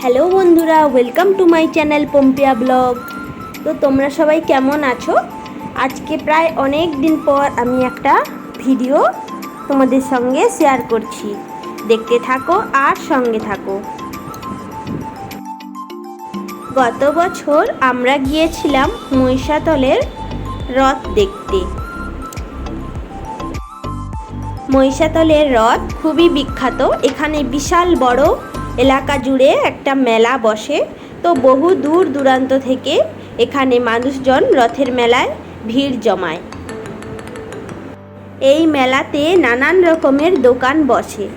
Hello বন্ধুরা, welcome to my channel Pampia blog. তো তোমরা সবাই কেমন আছো? আজকে প্রায় অনেক দিন পর আমি একটা ভিডিও তোমাদের সঙ্গে শেয়ার করছি। দেখতে থাকো আর সঙ্গে থাকো। গত বছর আমরা গিয়েছিলাম মহিষাতলের রথ দেখতে। মহিষাতলের রথ খুবই বিখ্যাত। এখানে বিশাল বড় এলাকা জুড়ে একটা মেলা বসে। তো বহু দূর দূরান্ত থেকে এখানে মানুষজন রথের মেলায় ভিড় জমায়। এই মেলাতে নানান রকমের দোকান বসে।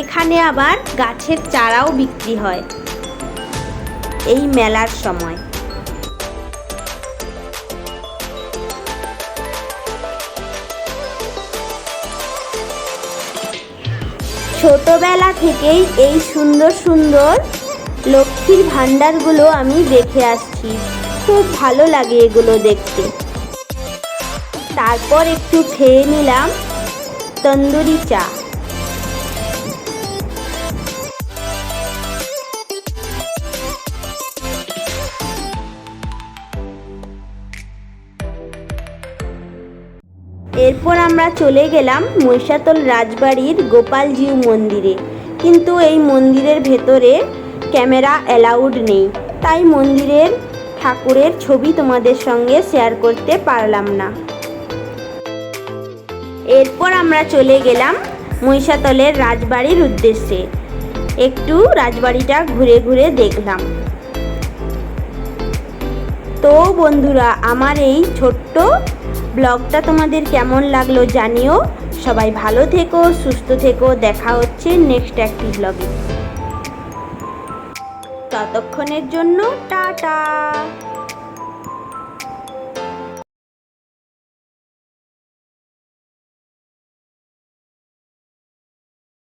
এখানে আবার গাছের চারাও বিক্রি হয় এই মেলার সময়। ছোটবেলা থেকেই এই সুন্দর সুন্দর লক্ষ্মীর ভাণ্ডারগুলো আমি দেখে আসছি। খুব ভালো লাগে এগুলো দেখতে। তারপর একটু খেয়ে নিলাম তন্দুরি চা। এরপর আমরা চলে গেলাম মহিষাতল রাজবাড়ির গোপালজিউ মন্দিরে। কিন্তু এই মন্দিরের ভেতরে ক্যামেরা অ্যালাউড নেই, তাই মন্দিরের ঠাকুরের ছবি তোমাদের সঙ্গে শেয়ার করতে পারলাম না। এরপর আমরা চলে গেলাম মহিষাতলের রাজবাড়ির উদ্দেশ্যে। একটু রাজবাড়িটা ঘুরে ঘুরে দেখলাম। তো বন্ধুরা, আমার এই ছোট্ট ব্লগটা তোমাদের কেমন লাগলো জানিও। সবাই ভালো থেকো, সুস্থ থেকো। দেখা হচ্ছে নেক্সট একটি ব্লগে। ততক্ষণের জন্য টাটা।